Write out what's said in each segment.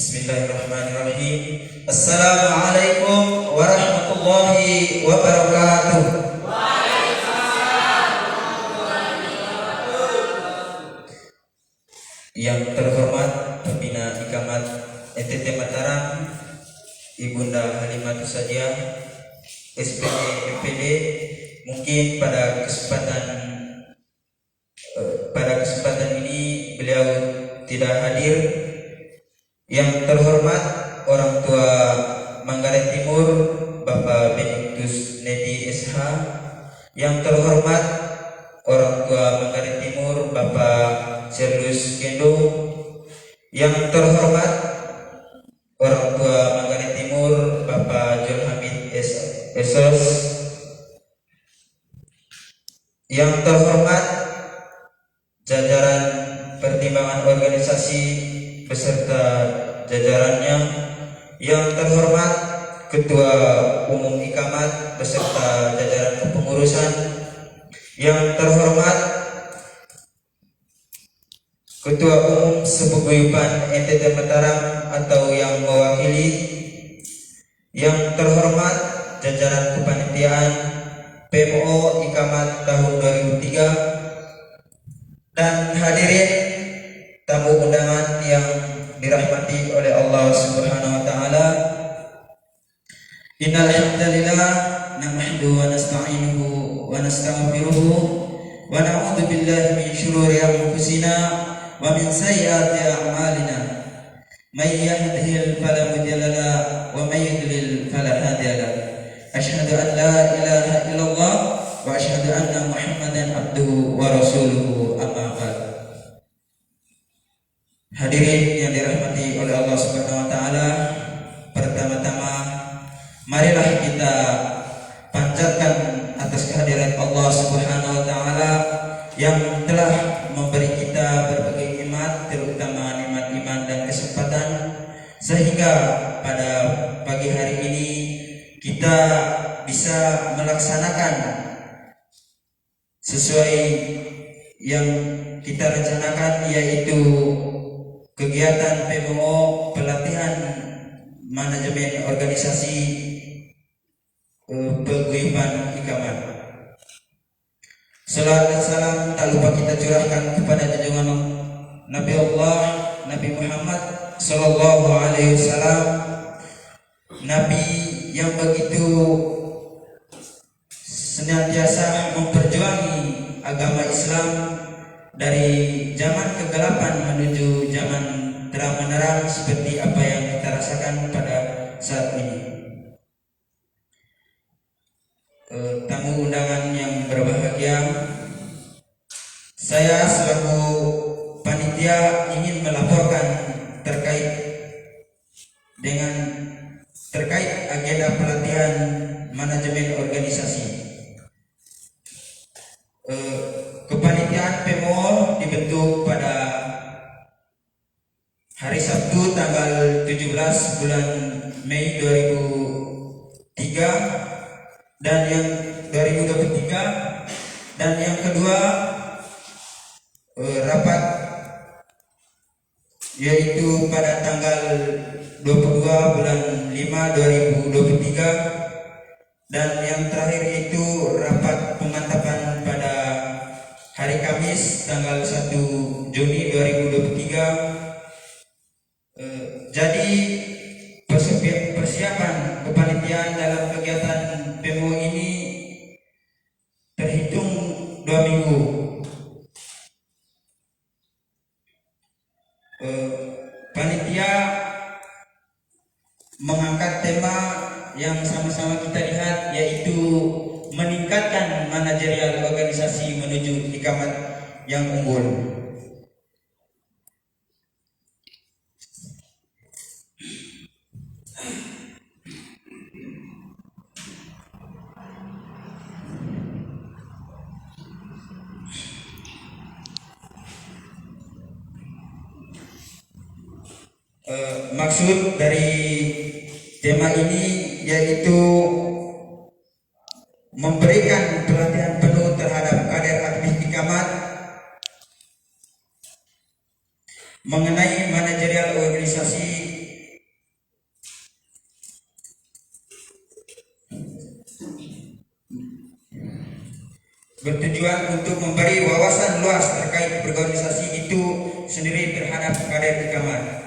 Bismillahirrahmanirrahim. Assalamualaikum warahmatullahi wabarakatuh. Yang terhormat Pembina Ikamat NTT Mataram, Ibunda Halimatus Sadiah, SPD MPD, mungkin pada kesempatan ini beliau tidak hadir. Yang terhormat orang tua Manggarai Timur, Bapak Benediktus Nedi SH. Yang terhormat orang tua Manggarai Timur, Bapak Serlus Kendo. Yang terhormat orang tua Manggarai Timur, Bapak Julhamid Esos. Yang terhormat jajaran pertimbangan organisasi beserta jajarannya. Yang terhormat Ketua Umum Ikamat beserta jajaran kepengurusan. Yang terhormat Ketua Umum Sepaguyuban NTT Mataram atau yang mewakili. Yang terhormat jajaran kepanitiaan PMO Ikamat tahun 2003 dan hadirin tamu undangan yang dirahmati oleh Allah Subhanahu wa taala. Innal hamdalillah nahmaduhu wa nasta'inuhu wa nastaghfiruhu wa na'udzu billahi min shururi anfusina wa min sayyiati a'malina. May yahdihil fala mudilla lahu wa may yudlil fala hadiya lahu. Asyhadu an la ilaha illallah wa asyhadu anna Muhammadan abduhu wa rasuluhu, amma ba'd. Hadirin yang dirahmati oleh Allah Subhanahu wa taala, pertama-tama marilah kita panjatkan atas kehadiran Allah Subhanahu wa taala yang telah memberi kita berbagai nikmat, terutama nikmat iman dan kesempatan, sehingga pada pagi hari ini kita bisa melaksanakan sesuai yang kita rencanakan, yaitu kegiatan PMO pelatihan manajemen organisasi paguyuban Ikamat. Salawat dan salam tak lupa kita curahkan kepada junjungan Nabi Allah, Nabi Muhammad Sallallahu Alaihi Wasallam, Nabi yang begitu senantiasa memperjuangi agama Islam dari zaman kegelapan menuju zaman terang menerang seperti apa yang kita rasakan pada saat ini. Tamu undangan yang berbahagia, saya selaku panitia ingin melaporkan terkait agenda pelatihan manajemen organisasi. Kepanitiaan PMO dibentuk pada hari Sabtu tanggal 17 bulan Mei 2023 dan yang 2023, dan yang kedua rapat yaitu pada tanggal 22 bulan 5 2023, dan yang terakhir itu rapat pemantapan pada hari Kamis tanggal 1 Juni 2023. Jadi persiapan kepanitiaan dalam kegiatan PMO ini terhitung 2 minggu. Panitia mengangkat tema yang sama-sama kita lihat, yaitu meningkatkan manajerial organisasi menuju Ikamat yang unggul. Maksud dari tema ini yaitu memberikan pelatihan penuh terhadap kader aktif Ikamat mengenai manajerial organisasi bertujuan untuk memberi wawasan luas terkait berorganisasi itu sendiri terhadap kader Ikamat.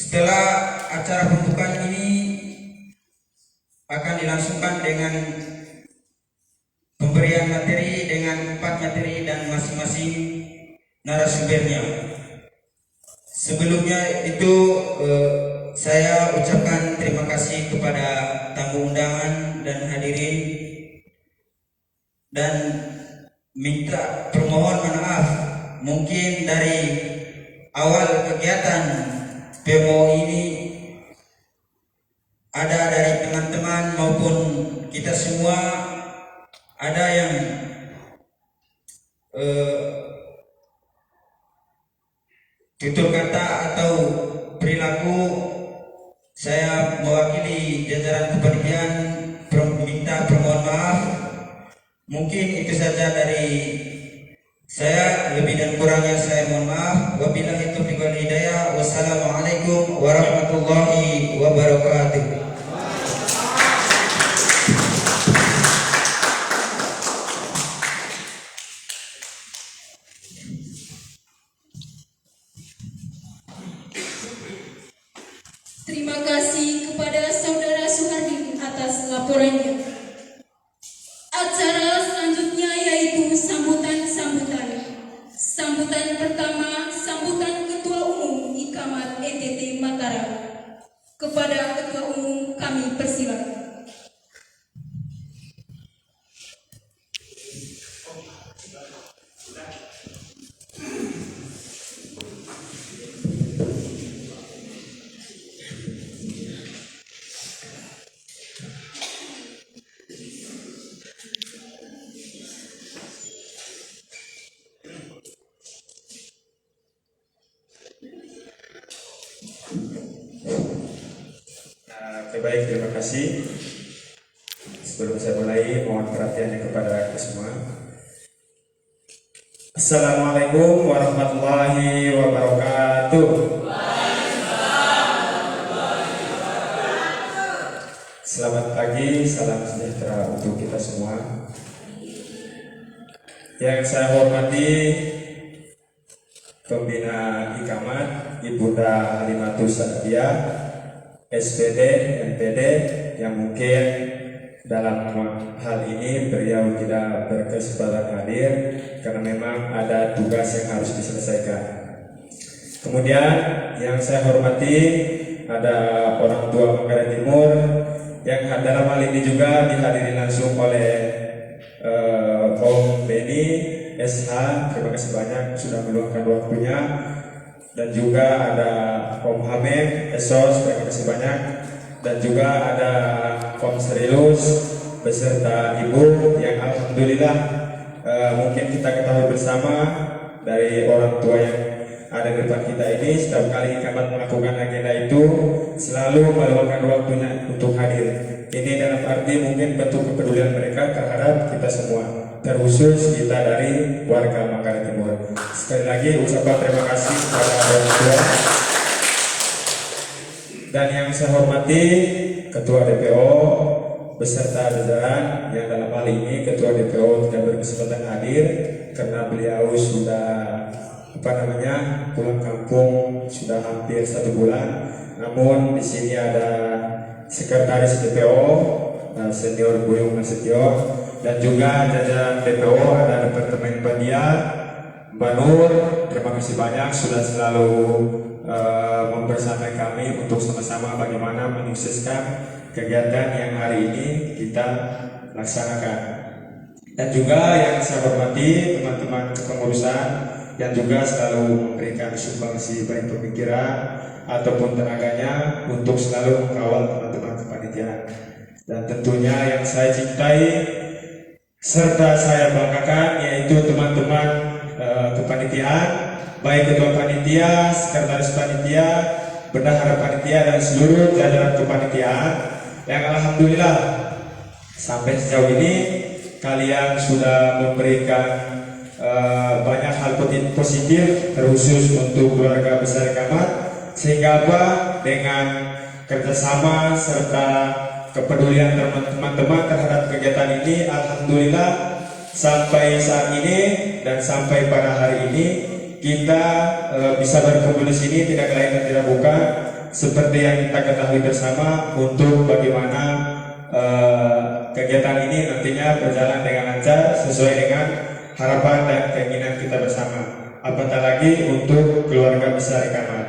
Setelah acara pembukaan ini akan dilangsungkan dengan pemberian materi dengan 4 materi dan masing-masing narasumbernya. Sebelumnya itu saya ucapkan terima kasih kepada tamu undangan dan hadirin, dan minta permohon maaf mungkin dari awal kegiatan PMO ini ada dari teman-teman maupun kita semua ada yang tutur kata atau perilaku. Saya mewakili jajaran kepanitiaan minta permohon maaf. Mungkin itu saja dari saya, lebih dan kurangnya saya mohon maaf. Wabillahi taufiq wal hidayah. Wassalamualaikum warahmatullahi wabarakatuh. Terima kasih kepada Saudara Suhardi atas laporannya. Acara selanjutnya yaitu sambutan pertama, sambutan Ketua Umum Ikamat NTT Mataram. Kepada Ketua Umum kami persilakan. Baik, terima kasih. Sebelum saya mulai, mohon perhatiannya kepada kita semua. Assalamualaikum warahmatullahi wabarakatuh. Selamat pagi, salam sejahtera untuk kita semua. Yang saya hormati Pembina Ikamat Ibunda Halimatus Sa'diyah, SPD, MPD, yang mungkin dalam hal ini beliau tidak berkesempatan hadir karena memang ada tugas yang harus diselesaikan. Kemudian yang saya hormati ada orang tua Manggarai Timur yang dalam hal ini juga dihadiri langsung oleh Om Beni SH, terima kasih banyak sudah meluangkan waktunya, dan juga ada Om Hamid Esos, terima kasih banyak, dan juga ada Om Serilus beserta Ibu yang alhamdulillah mungkin kita ketahui bersama dari orang tua yang ada di depan kita ini, setiap kali Ikamat melakukan agenda itu selalu meluangkan waktunya untuk hadir. Ini dalam arti mungkin bentuk kepedulian mereka terhadap kita semua, terkhusus kita dari warga Manggarai Timur. Sekali lagi ucapan terima kasih kepada orang tua. Dan yang saya hormati Ketua DPO beserta jajaran yang dalam hal ini Ketua DPO tidak berkesempatan hadir karena beliau sudah pulang kampung sudah hampir 1 bulan. Namun di sini ada Sekretaris DPO Senior Buyung Nasution, dan juga jajaran DPO ada Departemen Media Mbak Nur. Terima kasih banyak sudah selalu membersamai kami untuk sama-sama bagaimana menyukseskan kegiatan yang hari ini kita laksanakan. Dan juga yang saya hormati teman-teman kepengurusan yang juga selalu memberikan sumbangsi baik pemikiran ataupun tenaganya untuk selalu mengawal teman-teman kepanitiaan. Dan tentunya yang saya cintai serta saya banggakan yaitu teman-teman kepanitiaan, baik ketua panitia, sekretaris panitia, bendahara panitia, dan seluruh jajaran kepanitiaan yang alhamdulillah sampai sejauh ini kalian sudah memberikan banyak hal positif terkhusus untuk keluarga besar Ikamat, sehingga dengan kerjasama serta kepedulian teman-teman terhadap kegiatan ini, alhamdulillah sampai saat ini dan sampai pada hari ini kita bisa berkumpul di sini tidak lain dan tidak bukan seperti yang kita ketahui bersama untuk bagaimana kegiatan ini nantinya berjalan dengan lancar sesuai dengan harapan dan keinginan kita bersama, apatah lagi untuk keluarga besar Ikamat.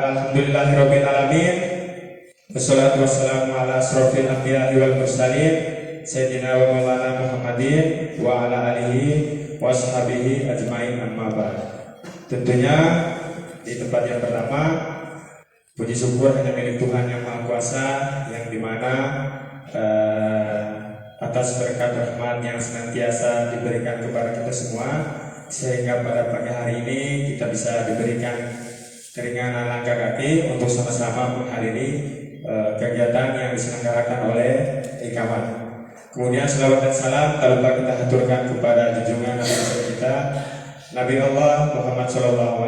Alhamdulillahirabbil alamin, wassalatu wassalamu ala asrofil anbiya'i wal mursalin sayyidina wa maulana Muhammadin wa ala alihi wa ashabihi ajmain, amma ba'd. Tentunya di tempat yang pertama puji syukur hanya milik Tuhan yang Maha Kuasa, yang dimana atas berkat rahmat yang senantiasa diberikan kepada kita semua, sehingga pada pagi hari ini kita bisa diberikan keringanan langkah kaki untuk sama-sama menghadiri kegiatan yang diselenggarakan oleh Ikamat. Kemudian selawat dan salam tak lupa kita haturkan kepada junjungan Nabi kita, Nabi Allah Muhammad SAW,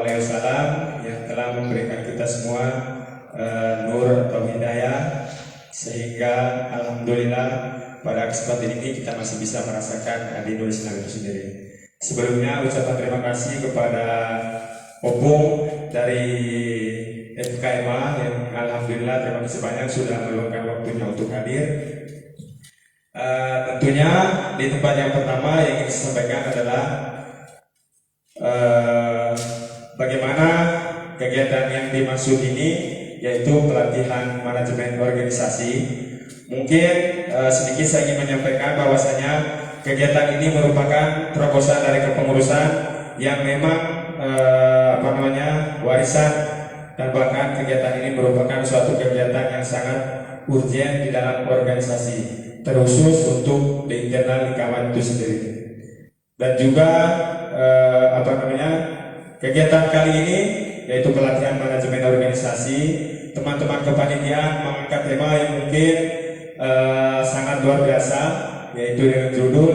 yang telah memberikan kita semua nur atau hidayah, sehingga alhamdulillah pada kesempatan ini kita masih bisa merasakan di Islam itu sendiri. Sebelumnya ucapan terima kasih kepada Opung dari FKMA yang alhamdulillah terima kasih banyak sudah meluangkan waktunya untuk hadir. Tentunya di tempat yang pertama yang ingin saya sampaikan adalah bagaimana kegiatan yang dimaksud ini, yaitu pelatihan manajemen organisasi. Mungkin sedikit saya ingin menyampaikan bahwasanya kegiatan ini merupakan terobosan dari kepengurusan yang memang warisan, dan bahkan kegiatan ini merupakan suatu kegiatan yang sangat urgent di dalam organisasi, terkhusus untuk di internal Ikamat itu sendiri. Dan juga kegiatan kali ini yaitu pelatihan manajemen organisasi teman-teman kepanitiaan mengangkat tema yang mungkin sangat luar biasa, yaitu dengan judul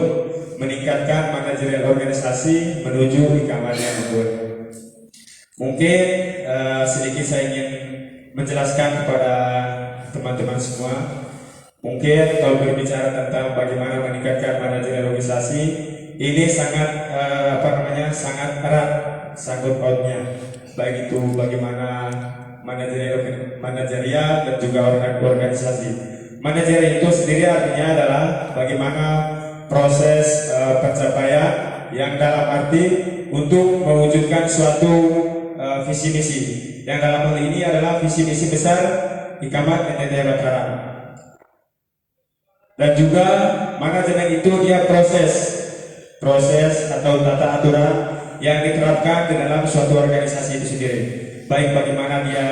meningkatkan manajerial organisasi menuju ikaman yang unggul. Mungkin sedikit saya ingin menjelaskan kepada teman-teman semua. Mungkin kalau berbicara tentang bagaimana meningkatkan manajerial organisasi, ini sangat sangat erat sangkut pautnya, baik itu bagaimana manajerial dan juga organisasi. Manajerial itu sendiri artinya adalah bagaimana proses pencapaian yang dalam arti untuk mewujudkan suatu visi misi. Yang dalam hal ini adalah visi misi besar Ikamat NTT Mataram. Dan juga manajemen itu dia proses atau tata aturan yang diterapkan di dalam suatu organisasi itu sendiri. Baik bagaimana dia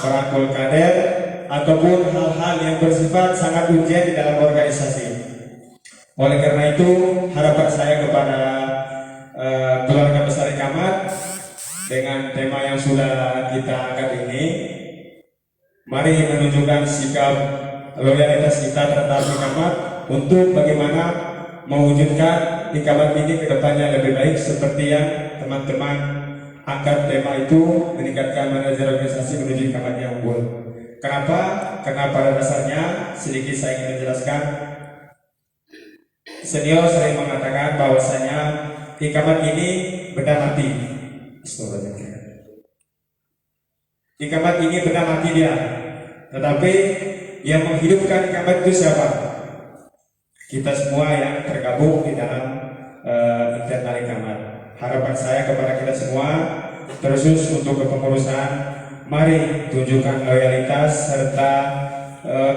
merangkul kader ataupun hal-hal yang bersifat sangat urgent di dalam organisasi. Oleh karena itu, harapan saya kepada keluarga besar Ikamat dengan tema yang sudah kita angkat ini, mari menunjukkan sikap loyalitas kita terhadap Ikamat untuk bagaimana mewujudkan Ikamat ini ke depannya lebih baik seperti yang teman-teman angkat tema itu, meningkatkan manajer organisasi menuju Ikamat yang unggul. Kenapa? Karena pada dasarnya sedikit saya ingin menjelaskan. Senior sering mengatakan bahwasanya Ikamat ini benda mati. Ikamat ini benda mati dia. Tetapi yang menghidupkan Ikamat itu siapa? Kita semua yang tergabung di dalam internal Ikamat. Harapan saya kepada kita semua, terkhusus untuk kepengurusan, mari tunjukkan loyalitas serta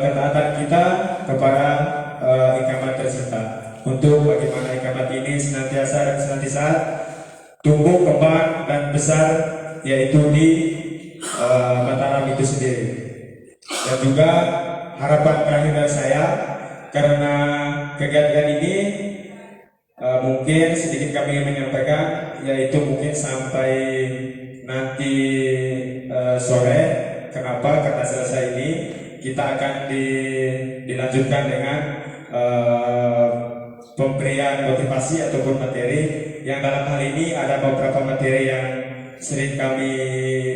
ketaatan kita kepada Ikamat tercinta, untuk bagaimana Ikamat ini senantiasa dan senantiasa tumbuh kembang dan besar, yaitu di Mataram itu sendiri. Dan juga harapan terakhir dari saya, karena kegiatan ini mungkin sedikit kami menyampaikan, yaitu mungkin sampai nanti sore. Kenapa? Karena selesai ini kita akan dilanjutkan dengan pemberian motivasi ataupun materi, yang dalam hal ini ada beberapa materi yang sering kami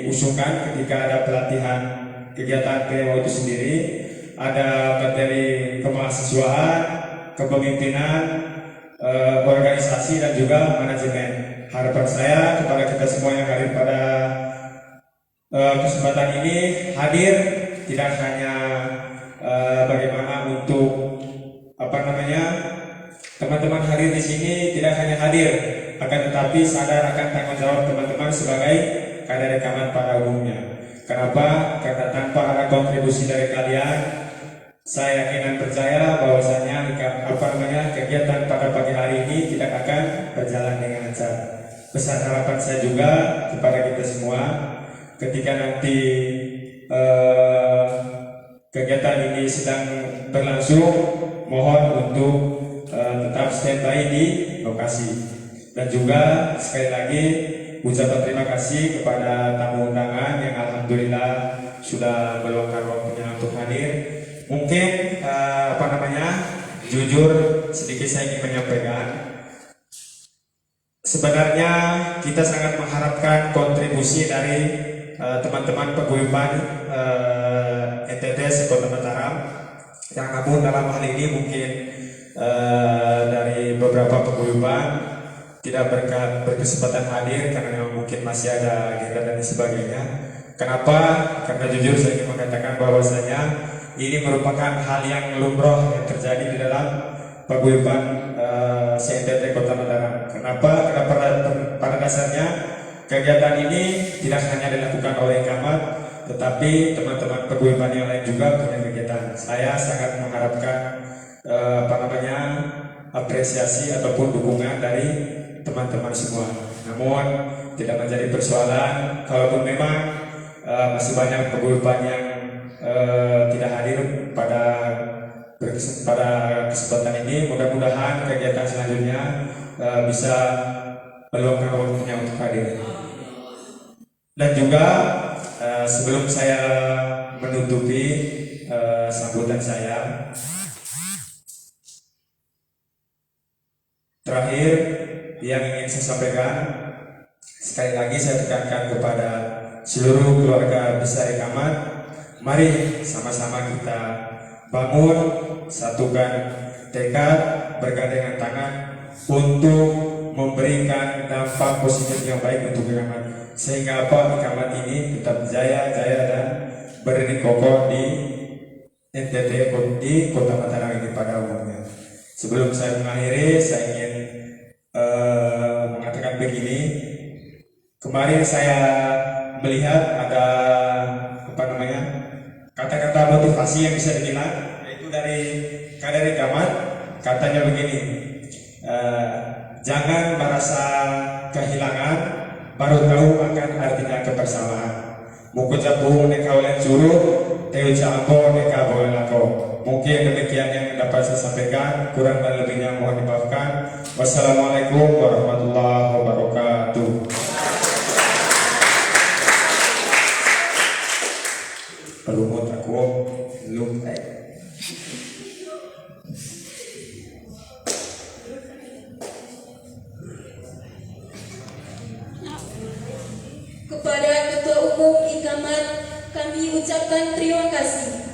usulkan ketika ada pelatihan kegiatan PMO itu sendiri. Ada materi kemahasiswaan, kepemimpinan, organisasi dan juga manajemen. Harapan saya kepada kita semua yang hadir pada kesempatan ini, hadir tidak hanya bagaimana untuk teman-teman hadir di sini tidak hanya hadir, akan tetapi sadar akan tanggung jawab teman-teman sebagai kader Ikamat pada umumnya. Kenapa? Karena tanpa ada kontribusi dari kalian, saya yakin dan percaya bahwasanya kegiatan pada pagi hari ini tidak akan berjalan dengan lancar. Besar harapan saya juga kepada kita semua, ketika nanti kegiatan ini sedang berlangsung, mohon untuk tetap standby di lokasi. Dan juga sekali lagi ucapan terima kasih kepada tamu undangan yang alhamdulillah sudah meluangkan waktunya untuk hadir. Mungkin jujur sedikit saya ingin menyampaikan, sebenarnya kita sangat mengharapkan kontribusi dari teman-teman paguyuban NTT Sekota Mataram, yang namun dalam hal ini mungkin dari beberapa paguyuban tidak berkesempatan hadir karena mungkin masih ada agenda dan sebagainya. Kenapa? Karena jujur saya ingin mengatakan bahwasanya ini merupakan hal yang lumrah yang terjadi di dalam paguyuban CNTT Kota Mataram. Kenapa? Karena pada dasarnya kegiatan ini tidak hanya dilakukan oleh Ikamat, tetapi teman-teman paguyuban yang lain juga punya kegiatan. Saya sangat mengharapkan apresiasi ataupun dukungan dari teman-teman semua. Namun tidak menjadi persoalan kalaupun memang masih banyak paguyuban yang tidak hadir pada kesempatan ini. Mudah-mudahan kegiatan selanjutnya bisa meluangkan waktunya untuk hadir. Dan juga Sebelum saya menutupi sambutan saya, terakhir yang ingin saya sampaikan, sekali lagi saya tekankan kepada seluruh keluarga besar Ikamat, mari sama-sama kita bangun, satukan tekad, bergandengan tangan untuk memberikan dampak positif yang baik untuk Ikamat, sehingga Ikamat ini tetap jaya dan berdiri kokoh di NTT, di Kota Mataram ini pada umumnya. Sebelum saya mengakhiri, saya ingin mengatakan begini. Kemarin saya melihat ada kata-kata motivasi yang bisa dibilang, yaitu dari kader Ikamat. Katanya begini, jangan merasa kehilangan, baru tahu akan artinya kebersamaan. Muku jabu nekaulen suruh, teu campo nekabole lako. Mungkin demikian yang dapat saya sampaikan, kurang dan lebihnya mohon dimaafkan. Wassalamualaikum warahmatullahi wabarakatuh. Lumut aku belum Kepada Ketua Umum Ikamat kami ucapkan terima kasih.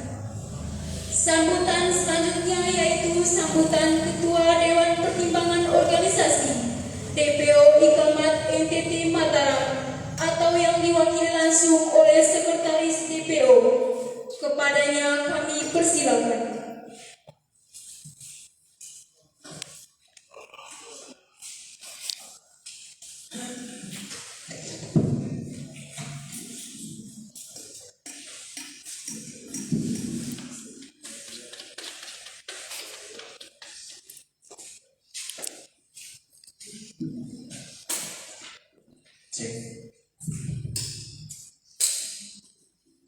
Sambutan selanjutnya yaitu sambutan Ketua Dewan Pertimbangan Organisasi DPO Ikamat NTT Mataram atau yang diwakili langsung oleh Sekretaris DPO. Kepadanya kami persilakan.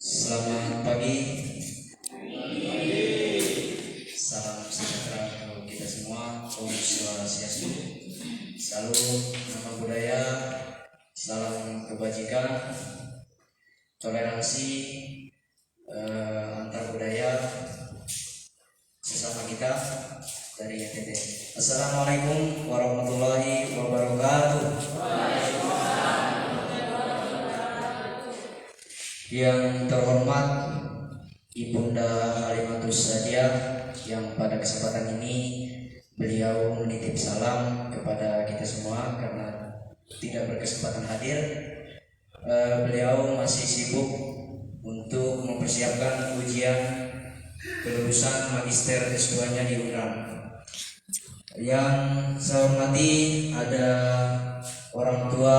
Selamat pagi. Salam sejahtera untuk kita semua. Om Swastiastu. Salam nama budaya. Salam kebajikan, toleransi antar budaya sesama kita dari NTT. Assalamualaikum warahmatullahi wabarakatuh. Yang terhormat Ibunda Halimatus Sadiah, yang pada kesempatan ini beliau menitip salam kepada kita semua karena tidak berkesempatan hadir. Beliau masih sibuk untuk mempersiapkan ujian kelulusan Magister S2-nya di UNRAN. Yang saya hormati ada orang tua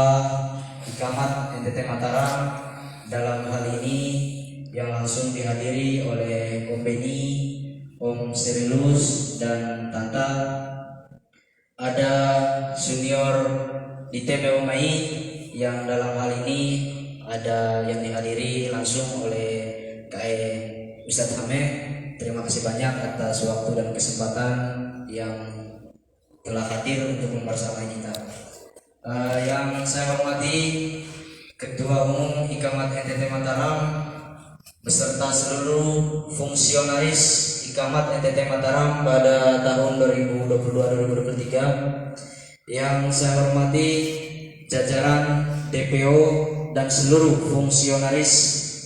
Ikamat NTT Mataram, dalam hal ini yang langsung dihadiri oleh Om Beni, Om Sterilus, dan Tanta. Ada senior di TPOMI yang dalam hal ini ada yang dihadiri langsung oleh KE Ustadz Hameh. Terima kasih banyak atas waktu dan kesempatan yang telah hadir untuk membersamai kita. Yang saya hormati Ketua Umum Ikamat NTT Mataram beserta seluruh fungsionaris Ikamat NTT Mataram pada tahun 2022-2023. Yang saya hormati jajaran DPO dan seluruh fungsionaris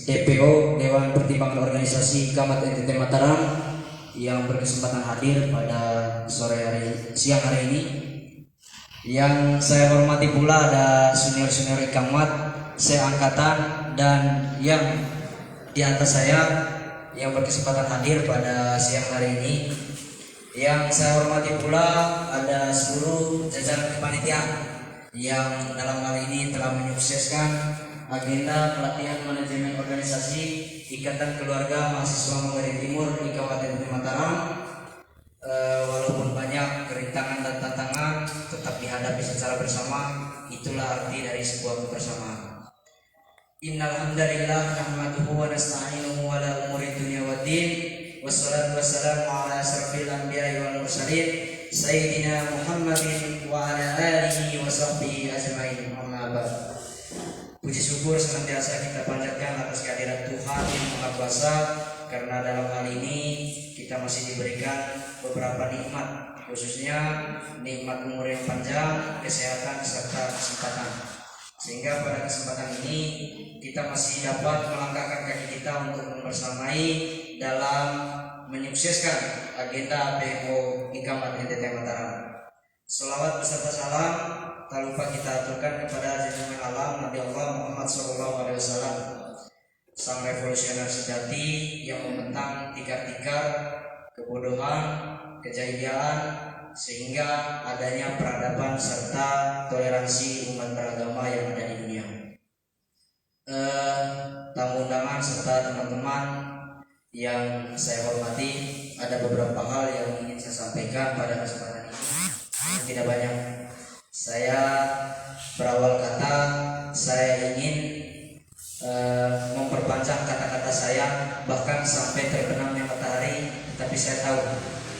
DPO Dewan Pertimbangan Organisasi Ikamat NTT Mataram yang berkesempatan hadir pada siang hari ini. Yang saya hormati pula ada senior-senior Ikamat seangkatan dan yang di atas saya yang berkesempatan hadir pada siang hari ini. Yang saya hormati pula ada seluruh jajaran kepanitiaan yang dalam hal ini telah menyukseskan agenda pelatihan manajemen organisasi Ikatan Keluarga Mahasiswa Magarin Timur di Kabupaten Mataram. Walaupun banyak kerintangan dan tantangan tetap dihadapi secara bersama, itulah arti dari sebuah kebersamaan. Innal hamdalillah nahmaduhu wa nasta'inuhu ala umuri dunya waddin, wassalatu wassalamu ala asrofil anbiya'i wal mursalin sayyidina Muhammadin wa ala alihi wa sahbihi ajma'in. Amma ba'd. Puji syukur senantiasa kita panjatkan atas kehadiran Tuhan yang Maha Kuasa, karena dalam hal ini kita masih diberikan beberapa nikmat, khususnya nikmat umur yang panjang, kesehatan, serta kesempatan. Sehingga pada kesempatan ini kita masih dapat melangkahkan kaki kita untuk membersamai dalam menyukseskan agenda PMO Ikamat NTT Mataram. Selawat beserta salam tak lupa kita aturkan kepada junjungan alam Nabi Allah Muhammad SAW, sang revolusioner sejati yang membentang tikar-tikar kebodohan, kejahilian, sehingga adanya peradaban serta toleransi umat beragama yang ada di dunia. Tamu undangan serta teman-teman yang saya hormati, ada beberapa hal yang ingin saya sampaikan pada kesempatan ini. Tidak banyak. Saya berawal kata, saya ingin memperpanjang kata-kata saya bahkan sampai terbenamnya matahari, tetapi saya tahu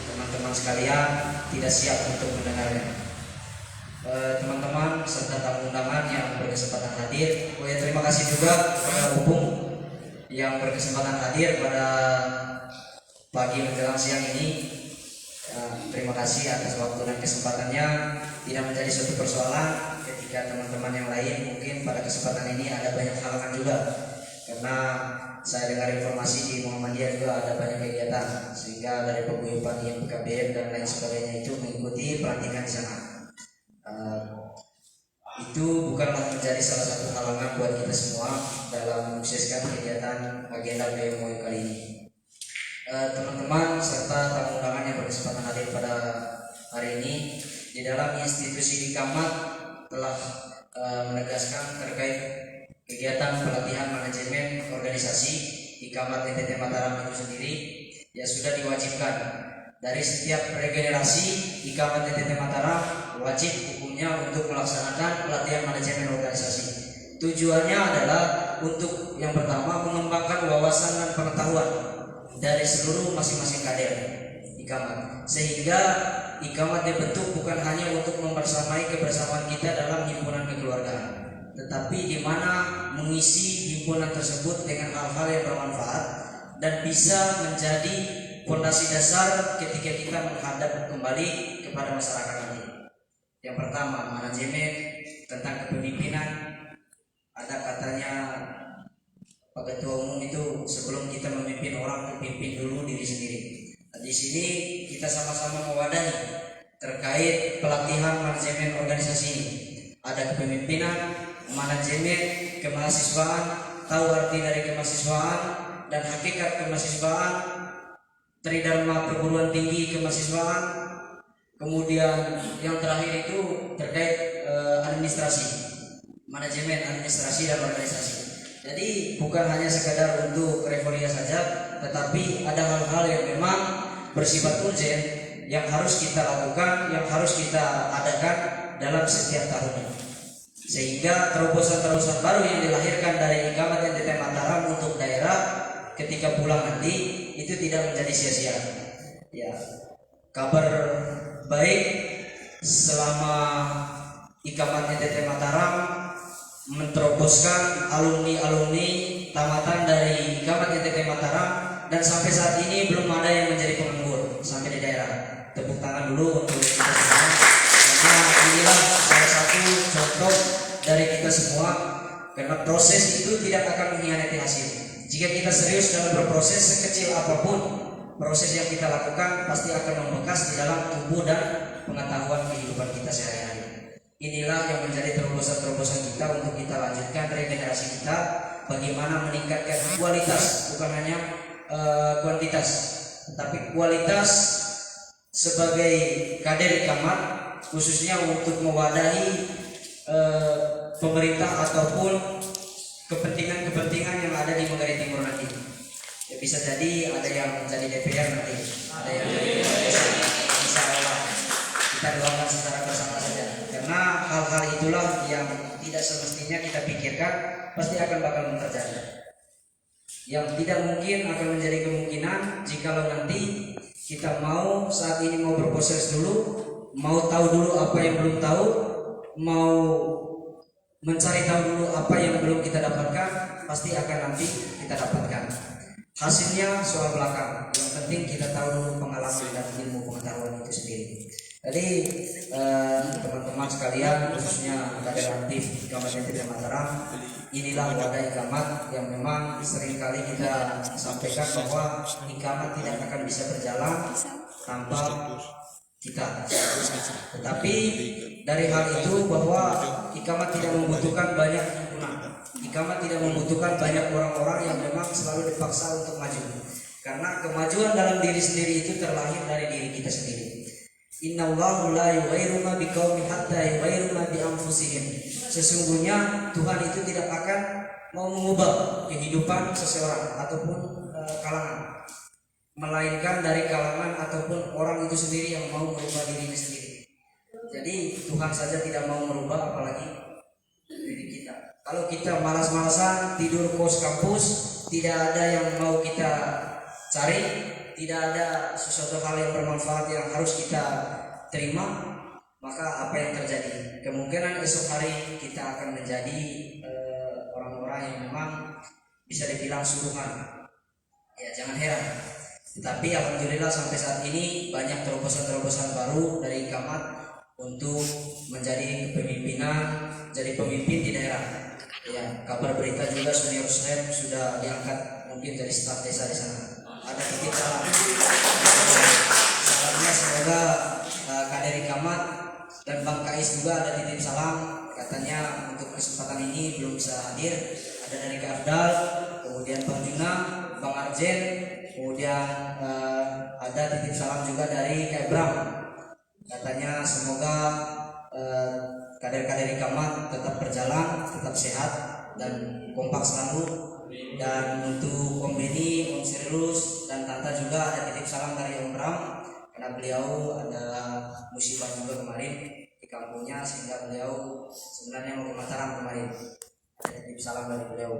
teman-teman sekalian tidak siap untuk mendengarnya. Teman-teman serta tamu undangan yang berkesempatan hadir, terima kasih juga kepada Upung yang berkesempatan hadir pada pagi menjelang siang ini. Terima kasih atas waktu dan kesempatannya. Tidak menjadi suatu persoalan ketika teman-teman yang lain mungkin pada kesempatan ini ada banyak halangan juga, karena saya dengar informasi di Muhammadiyah juga ada banyak kegiatan, sehingga dari paguyuban yang PKBM dan lain sebagainya itu mengikuti pelantikan di sana. Itu bukanlah menjadi salah satu halangan buat kita semua dalam menyukseskan kegiatan agenda PMO kali ini. Teman-teman serta tamu undangan yang berkesempatan hadir pada hari ini, di dalam institusi Ikamat telah menegaskan terkait kegiatan pelatihan manajemen organisasi Ikamat NTT Mataram itu sendiri, ya sudah diwajibkan dari setiap regenerasi Ikamat NTT Mataram, wajib hukumnya untuk melaksanakan pelatihan manajemen organisasi. Tujuannya adalah untuk yang pertama mengembangkan wawasan dan pengetahuan dari seluruh masing-masing kader Ikamat, sehingga Ikamat dibentuk bukan hanya untuk membersamai kebersamaan kita dalam himpunan kekeluargaan, tetapi di mana mengisi himpunan tersebut dengan hal-hal yang bermanfaat dan bisa menjadi fondasi dasar ketika kita menghadap kembali kepada masyarakat nanti. Yang pertama, manajemen tentang kepemimpinan. Ada katanya Pak Ketua Umum itu, sebelum kita memimpin orang, pimpin dulu diri sendiri. Di sini kita sama-sama mewadahi terkait pelatihan manajemen organisasi ini. Ada kepemimpinan, manajemen, kemahasiswaan, tahu arti dari kemahasiswaan dan hakikat kemahasiswaan, tridharma perguruan tinggi kemahasiswaan. Kemudian yang terakhir itu terkait administrasi, manajemen, administrasi dan organisasi. Jadi bukan hanya sekadar untuk revolia saja, tetapi ada hal-hal yang memang bersifat urgent yang harus kita lakukan, yang harus kita adakan dalam setiap tahunnya. Sehingga terobosan-terobosan baru yang dilahirkan dari Ikamat NTT Mataram untuk daerah ketika pulang nanti itu tidak menjadi sia-sia. Ya, kabar baik selama Ikamat NTT Mataram meneroboskan alumni-alumni tamatan dari Ikamat NTT Mataram, dan sampai saat ini belum ada yang menjadi penganggur sampai di daerah. Tepuk tangan dulu untuk kita semua, karena inilah salah satu contoh dari kita semua, karena proses itu tidak akan mengkhianati hasil. Jika kita serius dalam berproses, sekecil apapun proses yang kita lakukan pasti akan membekas di dalam tubuh dan pengetahuan kehidupan kita sehari-hari. Inilah yang menjadi terobosan-terobosan kita untuk kita lanjutkan regenerasi kita, bagaimana meningkatkan kualitas, bukan hanya kuantitas, tapi kualitas sebagai kader Ikamat, khususnya untuk mewadahi pemerintah ataupun kepentingan-kepentingan yang ada di Manggarai Timur nanti. Ya, bisa jadi ada yang menjadi DPR nanti, ada yang menjadi insya Allah kita doakan secara bersama saja, karena hal-hal itulah yang tidak semestinya kita pikirkan pasti akan bakal terjadi. Yang tidak mungkin akan menjadi kemungkinan jikalau nanti kita mau saat ini mau berproses dulu, mau tahu dulu apa yang belum tahu, mau mencari tahu dulu apa yang belum kita dapatkan, pasti akan nanti kita dapatkan. Hasilnya soal belakang. Yang penting kita tahu dulu pengalaman dan ilmu pengetahuan itu sendiri. Jadi teman-teman sekalian, khususnya kader aktif Ikamat NTT Mataram, inilah wadah ikamat yang memang seringkali kita sampaikan bahwa ikamat tidak akan bisa berjalan tanpa kita. Tetapi dari hal itu bahwa ikamat tidak membutuhkan banyak himpunan, ikamat tidak membutuhkan banyak orang-orang yang memang selalu dipaksa untuk maju, karena kemajuan dalam diri sendiri itu terlahir dari diri kita sendiri. Innallahu la yughayyiru ma biqaumin hatta yughayyiru ma bi anfusihim. Sesungguhnya Tuhan itu tidak akan mau mengubah kehidupan seseorang ataupun kalangan, melainkan dari kalangan ataupun orang itu sendiri yang mau merubah dirinya sendiri. Jadi Tuhan saja tidak mau merubah, apalagi diri kita. Kalau kita malas-malasan tidur kos kampus, tidak ada yang mau kita cari, tidak ada sesuatu hal yang bermanfaat yang harus kita terima, maka apa yang terjadi? Kemungkinan esok hari kita akan menjadi orang-orang yang memang bisa dibilang suruhan. Ya, jangan heran. Tetapi alhamdulillah sampai saat ini banyak terobosan-terobosan baru dari Ikamat untuk menjadi kepemimpinan, jadi pemimpin di daerah. Ya, kabar berita juga senior saya sudah diangkat mungkin jadi staf desa di sana. Ada titip salam. Salamnya semoga kader Ikamat dan Bang Kais juga ada titip salam. Katanya untuk kesempatan ini belum bisa hadir. Ada dari Kak Afdal, kemudian Bang Juna, Bang Arjen, kemudian ada titip salam juga dari Kak Bram. Katanya semoga kader-kader Ikamat tetap berjalan, tetap sehat dan kompak selalu. Dan untuk Om Beni, Om Sirlus dan Tanta juga ada titip salam dari Om Bram, karena beliau ada musibah juga kemarin di kampungnya, sehingga beliau sebenarnya mau ke Mataram kemarin. Ada titip salam dari beliau.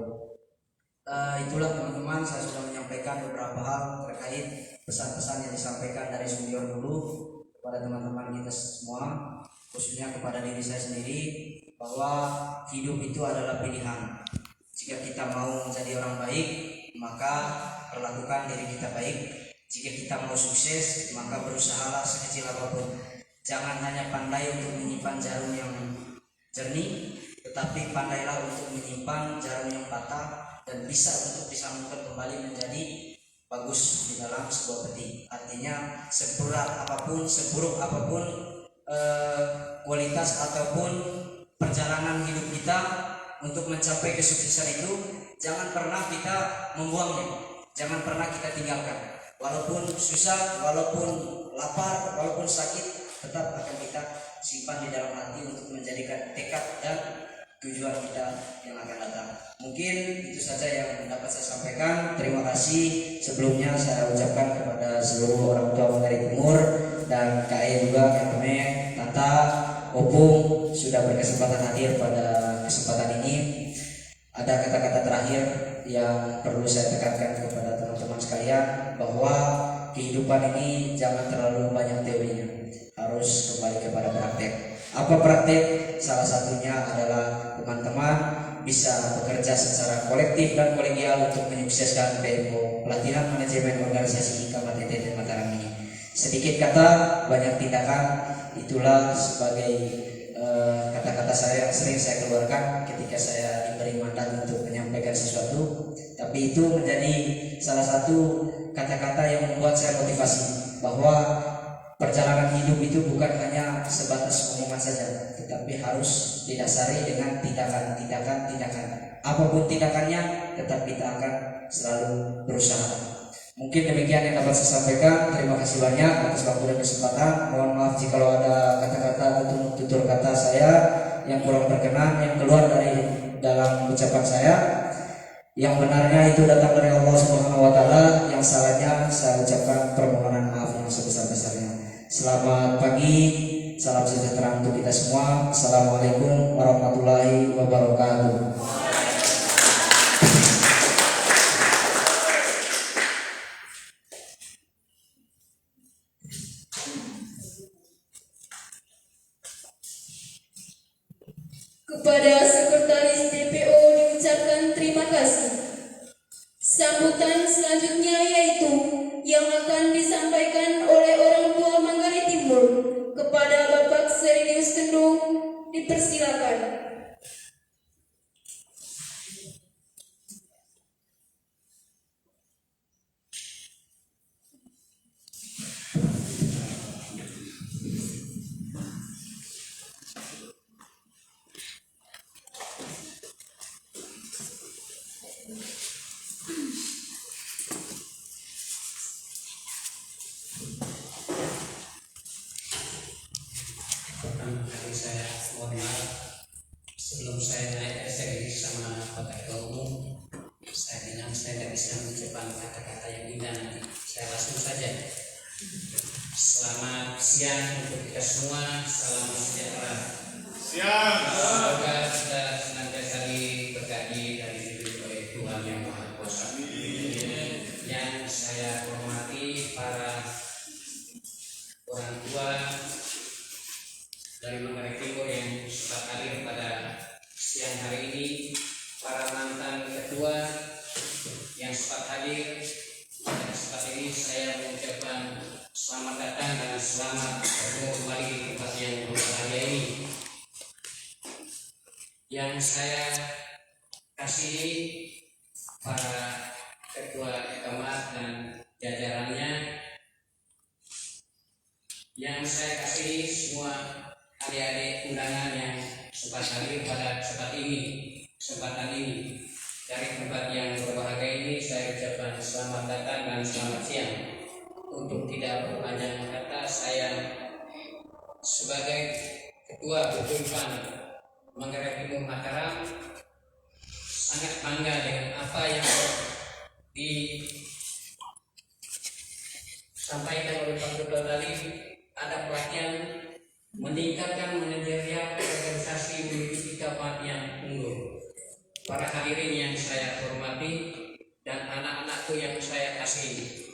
Itulah teman-teman, saya sudah menyampaikan beberapa hal terkait pesan-pesan yang disampaikan dari senior dulu kepada teman-teman kita semua, khususnya kepada diri saya sendiri, bahwa hidup itu adalah pilihan. Jika kita mau menjadi orang baik, maka perlakukan diri kita baik. Jika kita mau sukses, maka berusahalah sekecil apapun. Jangan hanya pandai untuk menyimpan jarum yang jernih, tetapi pandailah untuk menyimpan jarum yang patah dan bisa untuk disambungkan kembali menjadi bagus di dalam sebuah peti. Artinya seberat apapun, seburuk apapun kualitas ataupun perjalanan hidup kita untuk mencapai kesuksesan itu, jangan pernah kita membuangnya, jangan pernah kita tinggalkan. Walaupun susah, walaupun lapar, walaupun sakit, tetap akan kita simpan di dalam hati untuk menjadikan tekad dan tujuan kita yang akan datang. Mungkin itu saja yang dapat saya sampaikan. Terima kasih sebelumnya saya ucapkan kepada seluruh orang tua dari Timur dan KAI juga, KPM, Tata, Opung sudah berkesempatan hadir pada kesempatan ini. Ada kata-kata terakhir yang perlu saya tekankan kepada teman-teman sekalian, bahwa kehidupan ini jangan terlalu banyak teorinya, harus kembali kepada praktek. Apa praktek? Salah satunya adalah teman-teman bisa bekerja secara kolektif dan kolegial untuk menyukseskan PMO, pelatihan manajemen organisasi Ikamat NTT Mataram ini. Sedikit kata, banyak tindakan. Itulah sebagai kata-kata saya yang sering saya keluarkan ketika saya diberi mandat untuk menyampaikan sesuatu. Tapi itu menjadi salah satu kata-kata yang membuat saya motivasi, bahwa perjalanan hidup itu bukan hanya sebatas omongan saja, tetapi harus didasari dengan tindakan. Apapun tindakannya, tetap kita akan selalu berusaha. Mungkin demikian yang dapat saya sampaikan. Terima kasih banyak atas waktu dan kesempatan. Mohon maaf jika ada kata-kata atau tutur kata saya yang kurang berkenan, yang keluar dari dalam ucapan saya. Yang benarnya itu datang dari Allah Subhanahu wa taala, yang salahnya saya ucapkan permohonan maaf yang sebesar-besarnya. Selamat pagi, salam sejahtera untuk kita semua. Assalamualaikum warahmatullahi wabarakatuh. Kepada kasih. Sambutan selanjutnya yaitu yang akan disampaikan oleh orang tua Manggarai Timur kepada Bapak Serilius Kendung, dipersilakan. Pertama kali saya mohon maaf sebelum saya naik SRI sama Bapak Ketua Umum, saya bilang saya tidak bisa mengucapkan kata-kata yang indah nanti. Saya langsung saja. Selamat siang untuk kita semua, salam sejahtera. Siang. Semoga kita senantiasa diberkati dan dibimbing oleh Tuhan yang Maha Kuasa. Yang saya hormati para orang tua dari Manggarai Timur yang sempat hadir pada siang hari ini, para mantan ketua yang sempat hadir pada kesempatan ini, saya mengucapkan selamat datang dan selamat bertemu kembali di tempat yang berbahagia ini. Yang saya kasihi para ketua Ekamat dan jajarannya, yang saya kasihi semua adik-adik undangan yang sempat hadir pada kesempatan ini dari tempat yang berbahagia ini, saya ucapkan selamat datang dan selamat siang. Untuk tidak berpanjang kata, saya sebagai ketua Perkumpulan Manggarai Timur Mataram sangat bangga dengan apa yang disampaikan oleh Pak Ketua tadi. Ada pelatihan meningkatkan manajerial organisasi menuju ikamat yang unggul. Para hadirin yang saya hormati dan anak-anakku yang saya kasihi,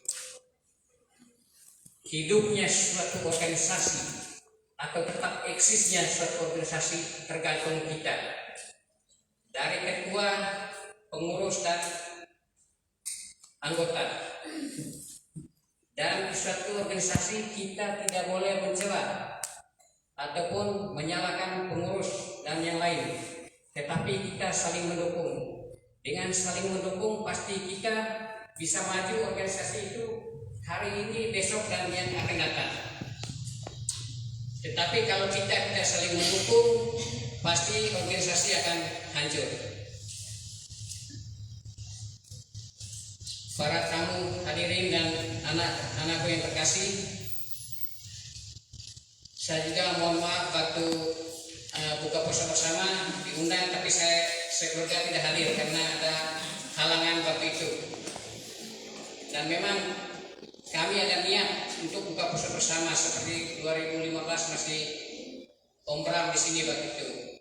hidupnya suatu organisasi atau tetap eksisnya suatu organisasi tergantung kita, dari ketua, pengurus dan anggota. Dan suatu organisasi kita tidak boleh mencela ataupun menyalahkan pengurus dan yang lain, tetapi kita saling mendukung. Dengan saling mendukung pasti kita bisa maju organisasi itu hari ini, besok dan yang akan datang. Tetapi kalau kita tidak saling mendukung, pasti organisasi akan hancur. Para tamu hadirin dan anak-anakku yang terkasih, saya juga mohon maaf waktu buka puasa bersama diundang, tapi saya sekeluarga tidak hadir karena ada halangan waktu itu. Dan memang kami ada niat untuk buka puasa bersama seperti 2015 masih Om Bram di sini waktu itu.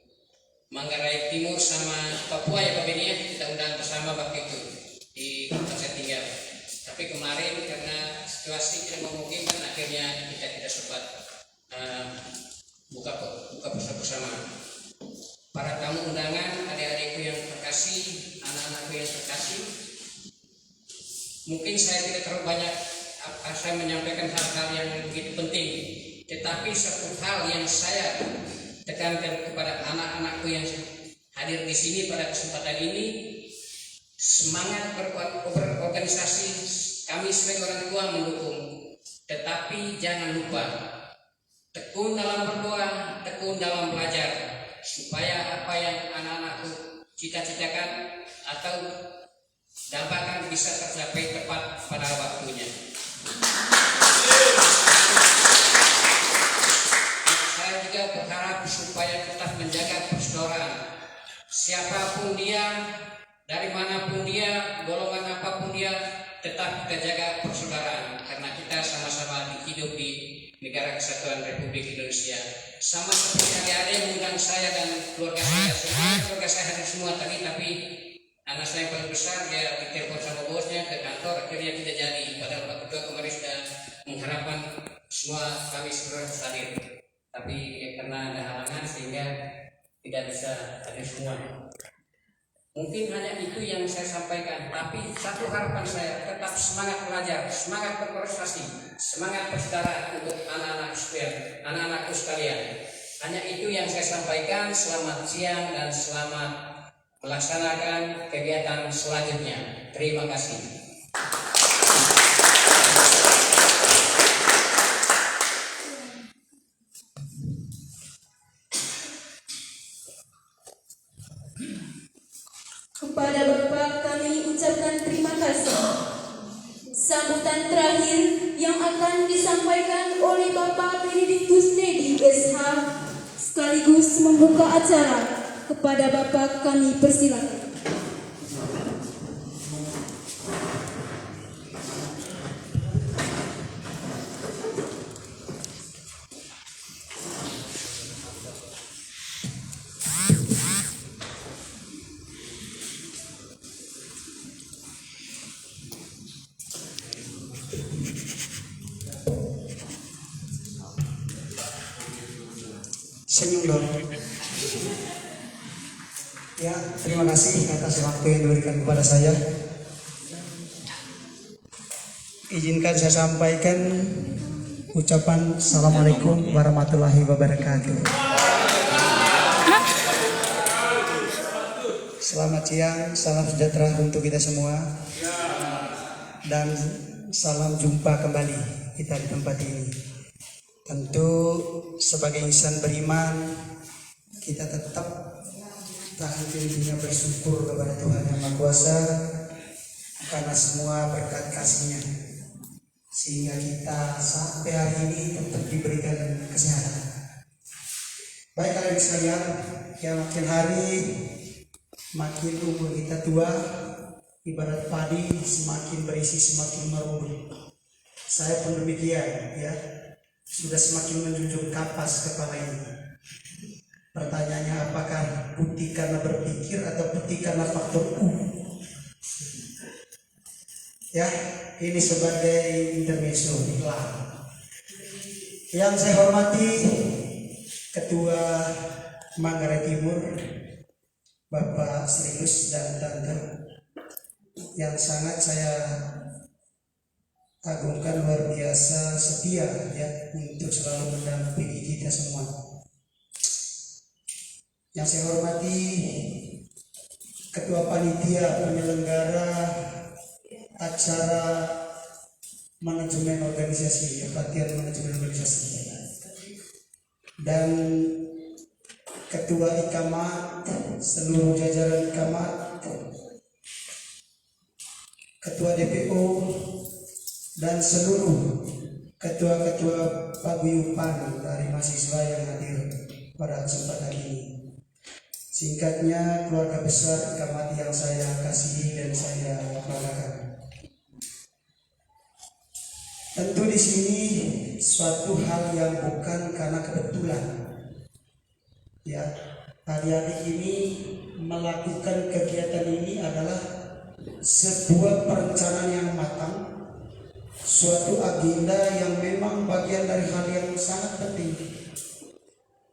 Manggarai Timur sama Papua ya Pak Beni ya, kita undang bersama waktu itu di tempat saya tinggal. Tapi kemarin karena situasi tidak memungkinkan, akhirnya kita tidak sempat buka puasa bersama. Para tamu undangan, adik-adikku yang terkasih, anak-anakku yang terkasih, mungkin saya tidak terlalu banyak saya menyampaikan hal-hal yang begitu penting, tetapi satu hal yang saya tekankan kepada anak-anakku yang hadir di sini pada kesempatan ini, semangat berorganisasi kami sebagai orang tua mendukung, tetapi jangan lupa tekun dalam berdoa, tekun dalam belajar, supaya apa yang anak-anakku cita-citakan atau dapatkan bisa tercapai tepat pada waktunya. Saya juga berharap supaya tetap menjaga persaudaraan. Siapapun dia, dari manapun dia, golongan apapun dia, tetap kita jaga persaudaraan, karena kita sama-sama hidup di negara kesatuan Republik Indonesia. Sama seperti adik-adik yang mengundang saya dan keluarga saya hadir semua tadi, tapi anak saya yang paling besar dia ditelepon sama bosnya ke kantor, akhirnya tidak jadi. Padahal Pak Ketua kemarin sudah mengharapkan semua kami segera hadir, tapi karena ada halangan sehingga tidak bisa hadir semua. Mungkin hanya itu yang saya sampaikan, tapi satu harapan saya tetap semangat belajar, semangat berprestasi, semangat persaudaraan untuk anak-anakku sekalian. Hanya itu yang saya sampaikan. Selamat siang dan selamat melaksanakan kegiatan selanjutnya. Terima kasih. Kepada Bapak kami ucapkan terima kasih. Sambutan terakhir yang akan disampaikan oleh Bapak Benediktus Nedi SH sekaligus membuka acara. Kepada Bapak kami persilakan. Senyum dong. Ya, terima kasih atas waktu yang diberikan kepada saya. Izinkan saya sampaikan ucapan Assalamualaikum warahmatullahi wabarakatuh. Selamat siang, salam sejahtera untuk kita semua. Dan salam jumpa kembali kita di tempat ini. Tentu sebagai insan beriman, kita tetap tak henti-hentinya bersyukur kepada Tuhan Yang Maha Kuasa karena semua berkat kasih-Nya, sehingga kita sampai hari ini tetap diberikan kesehatan. Baik kalian sekalian, yang makin hari makin umur kita tua, ibarat padi semakin berisi semakin merumbut. Saya pun demikian, ya. Sudah semakin menjunjung kapas kepala ini. Pertanyaannya, apakah putih karena berpikir atau putih karena faktor U? Ya, ini sebagai intermezzo iklan. Yang saya hormati Ketua Manggarai Timur, Bapak Serius dan Tante, yang sangat saya agungkan, luar biasa setia ya untuk selalu mendampingi kita semua. Yang saya hormati Ketua Panitia Penyelenggara acara manajemen organisasi, pelatihan manajemen organisasi, dan Ketua Ikamat, seluruh jajaran Ikamat, Ketua DPO, dan seluruh ketua-ketua paguyuban dari mahasiswa yang hadir pada kesempatan ini. Singkatnya, keluarga besar Ikamat yang saya kasihi dan saya banggakan. Tentu di sini suatu hal yang bukan karena kebetulan. Ya, adik-adik ini melakukan kegiatan ini adalah sebuah perencanaan yang matang, suatu agenda yang memang bagian dari hal yang sangat penting,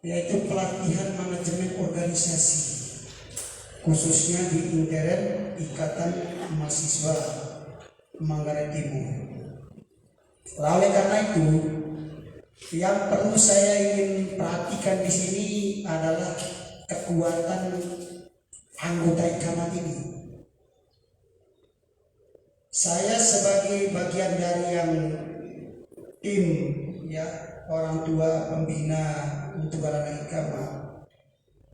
yaitu pelatihan manajemen organisasi, khususnya di intern Ikatan Mahasiswa Manggarai Timur. Oleh karena itu, yang perlu saya ingin perhatikan di sini adalah kekuatan anggota Ikamat ini. Saya sebagai bagian dari yang tim, ya, orang tua pembina untuk anak Ikamat,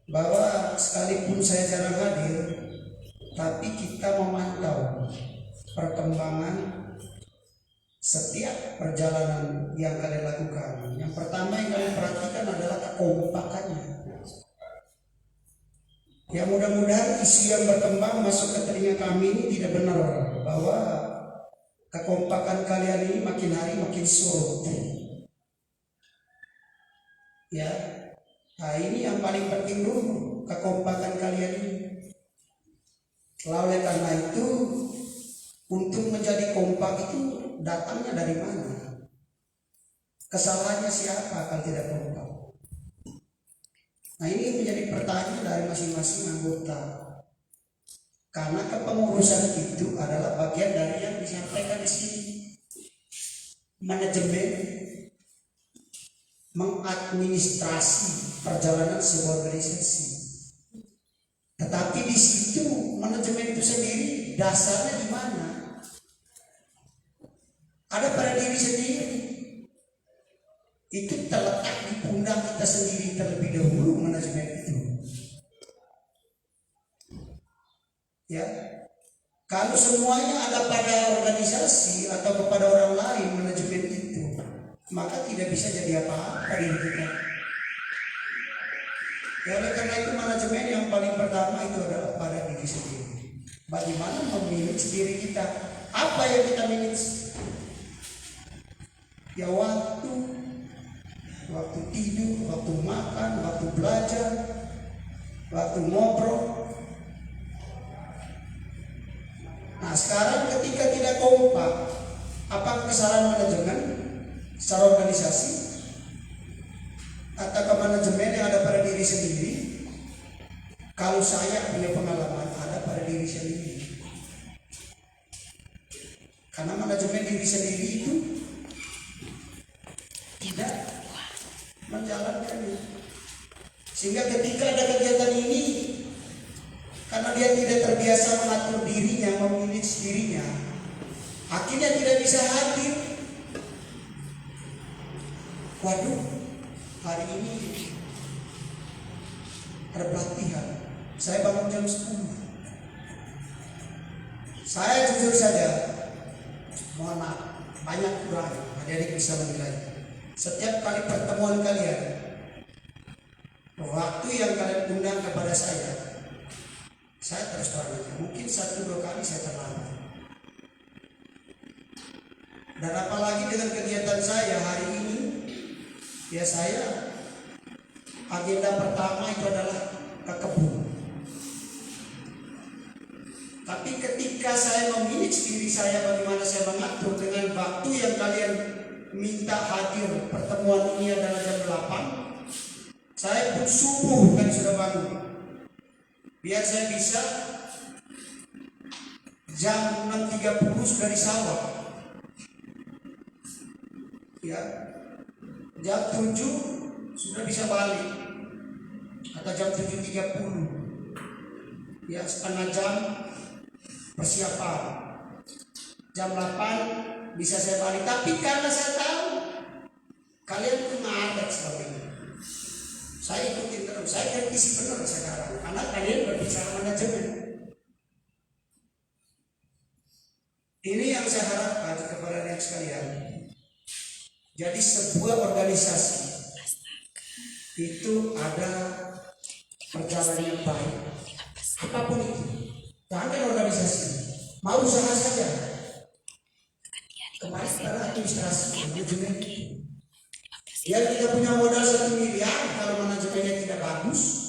bahwa sekalipun saya jarang hadir, tapi kita memantau perkembangan setiap perjalanan yang kalian lakukan. Yang pertama yang kalian perhatikan adalah kekompakannya. Ya, mudah-mudahan isu yang berkembang masuk ke telinga kami ini tidak benar, bahwa kekompakan kalian ini makin hari makin surut. Ya, nah ini yang paling penting dulu, kekompakan kalian ini. Oleh karena itu, untuk menjadi kompak itu datangnya dari mana? Kesalahannya siapa kalau tidak kompak? Nah, ini menjadi pertanyaan dari masing-masing anggota. Karena kepengurusan itu adalah bagian dari yang disampaikan di sini. Manajemen mengadministrasi perjalanan sebuah organisasi. Tetapi di situ manajemen itu sendiri dasarnya di mana? Ada pada diri sendiri. Itu terletak di pundak kita sendiri terlebih dahulu manajemen itu. Ya, kalau semuanya ada pada organisasi atau kepada orang lain manajemen itu, maka tidak bisa jadi apa-apa diri kita. Ya, oleh karena itu manajemen yang paling pertama itu adalah pada diri sendiri. Bagaimana memanage diri kita? Apa yang kita manage? Ya waktu tidur, waktu makan, waktu belajar, waktu ngobrol. Nah sekarang ketika tidak kompak, apa kesalahan manajemen secara organisasi atau manajemen yang ada pada diri sendiri? Kalau saya punya pengalaman ada pada diri sendiri. Karena manajemen diri sendiri itu tidak menjalankannya. Sehingga ketika ada kegiatan ini, karena dia tidak terbiasa mengatur dirinya, memilih dirinya, akhirnya tidak bisa hadir. Waduh, hari ini ada pelatihan, saya bangun jam 10. Saya jujur saja, mohon maaf, banyak kurang, adik-adik bisa menilai. Setiap kali pertemuan kalian, waktu yang kalian undang kepada saya terus terang, mungkin 1-2 kali saya terlambat. Dan apalagi dengan kegiatan saya hari ini, ya saya agenda pertama itu adalah ke kebun. Tapi ketika saya memilih diri saya bagaimana saya mengatur dengan waktu yang kalian minta hadir, pertemuan ini adalah jam 8, saya pun subuh kan sudah bangun, biar saya bisa jam 6.30 sudah di sawah, ya jam 7 sudah bisa balik, atau jam 7.30, ya setengah jam persiapan, jam 8 bisa saya balik. Tapi karena saya tahu kalian punya adat selama ini, saya ikutin terus, saya kritisi benar sekarang karena kalian berbicara manajemen. Ini yang saya harapkan kepada kalian sekalian. Jadi sebuah organisasi itu ada perjalanan yang baik, apapun itu. Jangan organisasi, mau usaha saja. Kemarin adalah administrasi manajemen. Ya kita punya modal 1 miliar, kalau manajemennya tidak bagus,